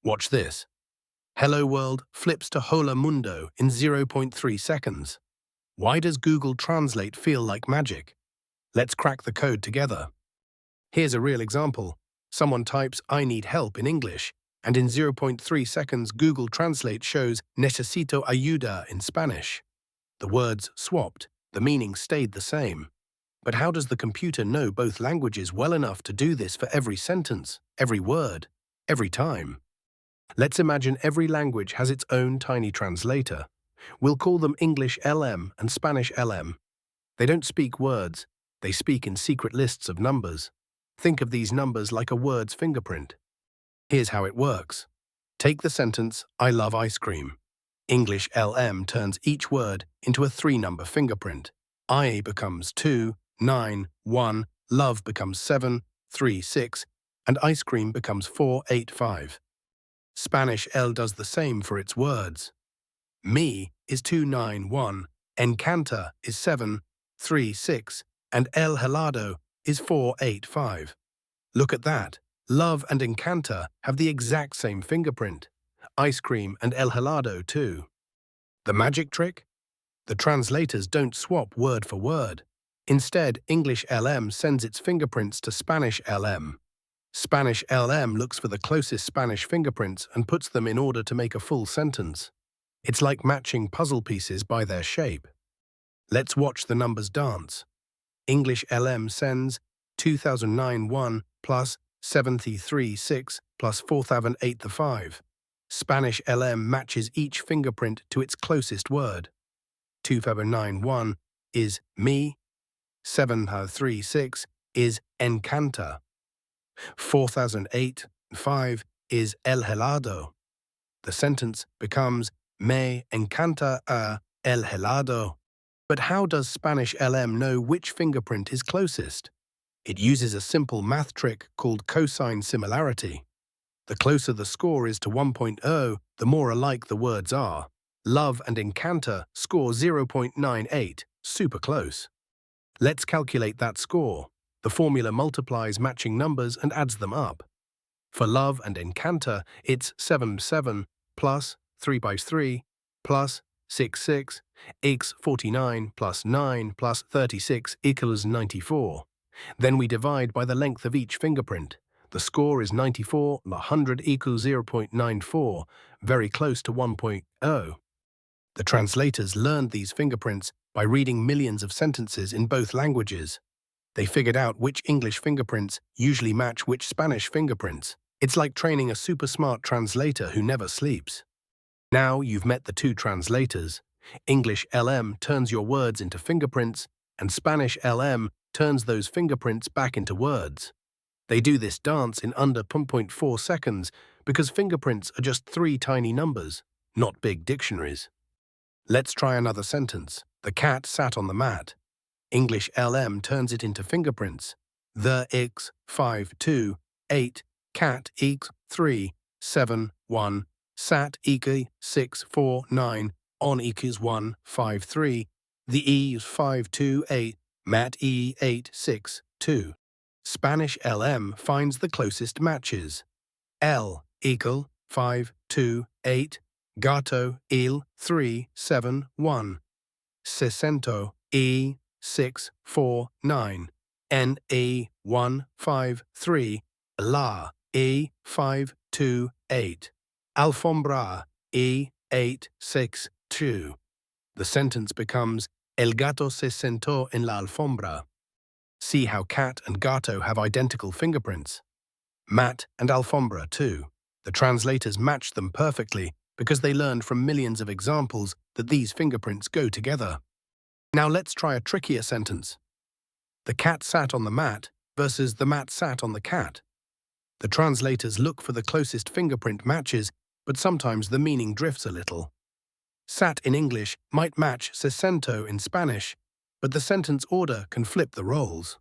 Watch this. Hello World flips to Hola Mundo in 0.3 seconds. Why does Google Translate feel like magic? Let's crack the code together. Here's a real example. Someone types, "I need help" in English, and in 0.3 seconds Google Translate shows "necesito ayuda" in Spanish. The words swapped, the meaning stayed the same. But how does the computer know both languages well enough to do this for every sentence, every word, every time? Let's imagine every language has its own tiny translator. We'll call them English LM and Spanish LM. They don't speak words, they speak in secret lists of numbers. Think of these numbers like a word's fingerprint. Here's how it works. Take the sentence, "I love ice cream." English LM turns each word into a 3-number fingerprint. I becomes 2, 9, 1, love becomes 7, 3, 6, and ice cream becomes 4, 8, 5. Spanish L does the same for its words. Me is 291, encanta is 736, and el helado is 485. Look at that. Love and encanta have the exact same fingerprint. Ice cream and el helado too. The magic trick? The translators don't swap word for word. Instead, English LM sends its fingerprints to Spanish LM. Spanish LM looks for the closest Spanish fingerprints and puts them in order to make a full sentence. It's like matching puzzle pieces by their shape. Let's watch the numbers dance. English LM sends 2009-1 plus 73-6 plus 4008-5. Spanish LM matches each fingerprint to its closest word. 2009-1 is me, 736 is encanta, 4008-5 is el helado. The sentence becomes Me encanta el helado. But how does Spanish LM know which fingerprint is closest? It uses a simple math trick called cosine similarity. The closer the score is to 1.0, the more alike the words are. Love and encanta score 0.98, super close. Let's calculate that score. The formula multiplies matching numbers and adds them up. For love and encanta, it's 7 plus 3 by 3 plus 6 equals 49 plus 9 plus 36 equals 94. Then we divide by the length of each fingerprint. The score is 94, 100 equals 0.94, very close to 1.0. The translators learned these fingerprints by reading millions of sentences in both languages. They figured out which English fingerprints usually match which Spanish fingerprints. It's like training a super smart translator who never sleeps. Now you've met the two translators. English LM turns your words into fingerprints, and Spanish LM turns those fingerprints back into words. They do this dance in under 0.4 seconds because fingerprints are just 3 tiny numbers, not big dictionaries. Let's try another sentence. The cat sat on the mat. English LM turns it into fingerprints. The equals 5, 2, 8, cat equals 3, 7, 1, sat equals 6, 4, 9, on equals 1, 5, 3, the E is 5, 2, 8, mat E 8, 6, 2. Spanish LM finds the closest matches. L equal 5, 2, 8, gato il 3, 7, 1, sesento E 6, 4, 9, N E 1, 5, 3, la E 5, 2, 8, alfombra E 8, 6, 2. The sentence becomes El gato se sentó en la alfombra. See how cat and gato have identical fingerprints. Mat and alfombra too. The translators matched them perfectly because they learned from millions of examples that these fingerprints go together. Now let's try a trickier sentence. The cat sat on the mat versus the mat sat on the cat. The translators look for the closest fingerprint matches, but sometimes the meaning drifts a little. Sat in English might match sesento in Spanish, but the sentence order can flip the roles.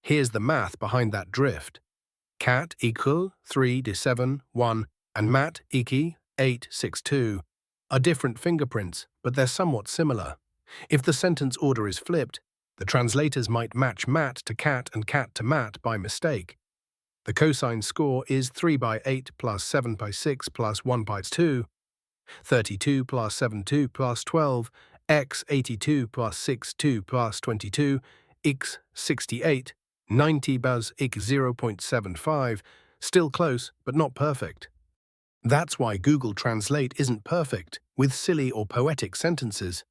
Here's the math behind that drift. Cat equal 3 to 7, 1, and mat equal 8, 6, 2 are different fingerprints, but they're somewhat similar. If the sentence order is flipped, the translators might match mat to cat and cat to mat by mistake. The cosine score is 3 by 8 plus 7 by 6 plus 1 by 2, 32 plus 72 plus 12, x 82 plus 62 plus 22, x 68, 90 buzz x 0.75, still close but not perfect. That's why Google Translate isn't perfect with silly or poetic sentences.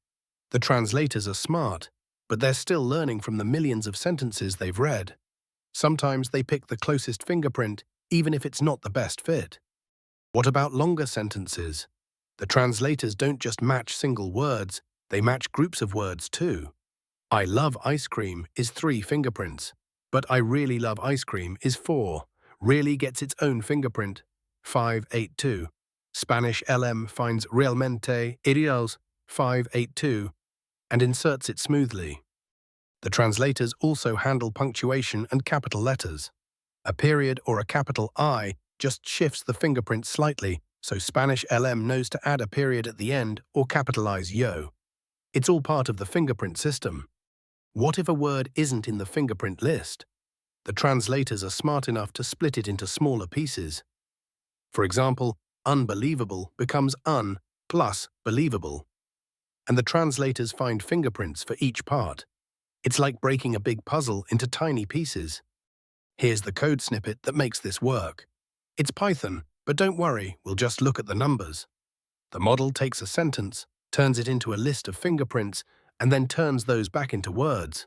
The translators are smart, but they're still learning from the millions of sentences they've read. Sometimes they pick the closest fingerprint, even if it's not the best fit. What about longer sentences? The translators don't just match single words, they match groups of words too. I love ice cream is 3 fingerprints, but I really love ice cream is 4. Really gets its own fingerprint, 582. Spanish LM finds realmente ideals, 582, and inserts it smoothly. The translators also handle punctuation and capital letters. A period or a capital I just shifts the fingerprint slightly, so Spanish LM knows to add a period at the end or capitalize yo. It's all part of the fingerprint system. What if a word isn't in the fingerprint list? The translators are smart enough to split it into smaller pieces. For example, unbelievable becomes un plus believable. And the translators find fingerprints for each part. It's like breaking a big puzzle into tiny pieces. Here's the code snippet that makes this work. It's Python, but don't worry, we'll just look at the numbers. The model takes a sentence, turns it into a list of fingerprints, and then turns those back into words.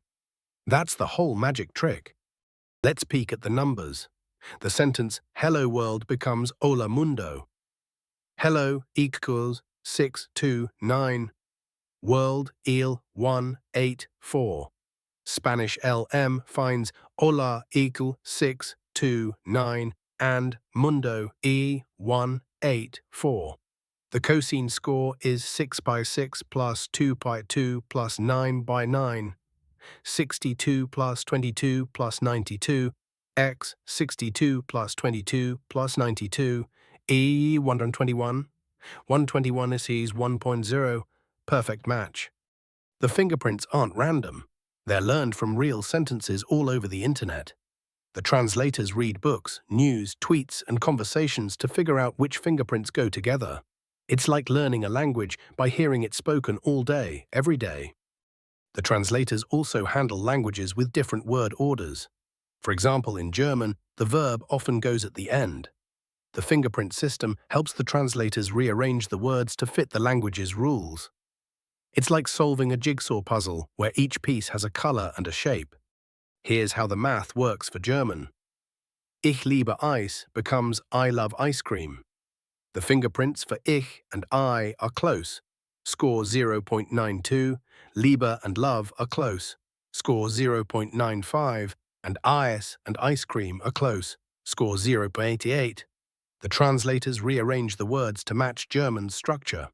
That's the whole magic trick. Let's peek at the numbers. The sentence, hello world, becomes hola mundo. Hello equals 629. World il 184. Spanish LM finds hola equal 629 and mundo e184. The cosine score is 6 by 6 plus 2 by 2 plus 9 by 9. 62 plus 22 plus 92, x 62 plus 22 plus 92, e 121. 121 is 1.0, perfect match. The fingerprints aren't random. They're learned from real sentences all over the internet. The translators read books, news, tweets, and conversations to figure out which fingerprints go together. It's like learning a language by hearing it spoken all day, every day. The translators also handle languages with different word orders. For example, in German, the verb often goes at the end. The fingerprint system helps the translators rearrange the words to fit the language's rules. It's like solving a jigsaw puzzle where each piece has a color and a shape. Here's how the math works for German. Ich liebe Eis becomes I love ice cream. The fingerprints for ich and I are close. Score 0.92, Liebe and love are close. Score 0.95, and Eis and ice cream are close. Score 0.88. The translators rearrange the words to match German's structure.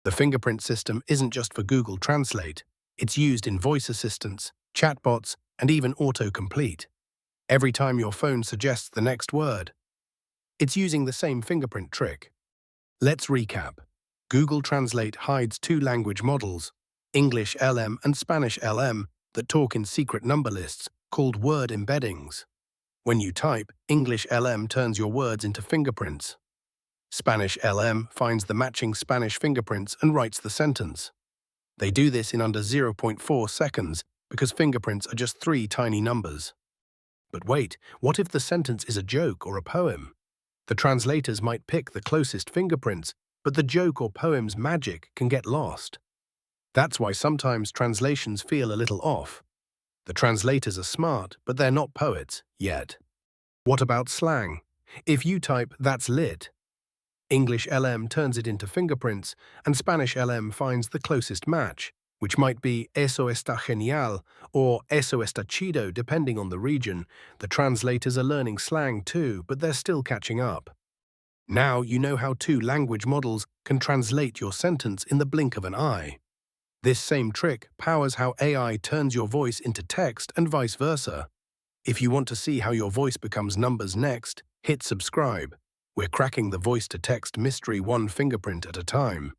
The fingerprint system isn't just for Google Translate. It's used in voice assistants, chatbots, and even autocomplete. Every time your phone suggests the next word, it's using the same fingerprint trick. Let's recap. Google Translate hides 2 language models, English LM and Spanish LM, that talk in secret number lists called word embeddings. When you type, English LM turns your words into fingerprints. Spanish LM finds the matching Spanish fingerprints and writes the sentence. They do this in under 0.4 seconds because fingerprints are just 3 tiny numbers. But wait, what if the sentence is a joke or a poem? The translators might pick the closest fingerprints, but the joke or poem's magic can get lost. That's why sometimes translations feel a little off. The translators are smart, but they're not poets yet. What about slang? If you type, "that's lit," English LM turns it into fingerprints, and Spanish LM finds the closest match, which might be "eso está genial" or "eso está chido" depending on the region. The translators are learning slang too, but they're still catching up. Now you know how 2 language models can translate your sentence in the blink of an eye. This same trick powers how AI turns your voice into text and vice versa. If you want to see how your voice becomes numbers next, hit subscribe. We're cracking the voice-to-text mystery 1 fingerprint at a time.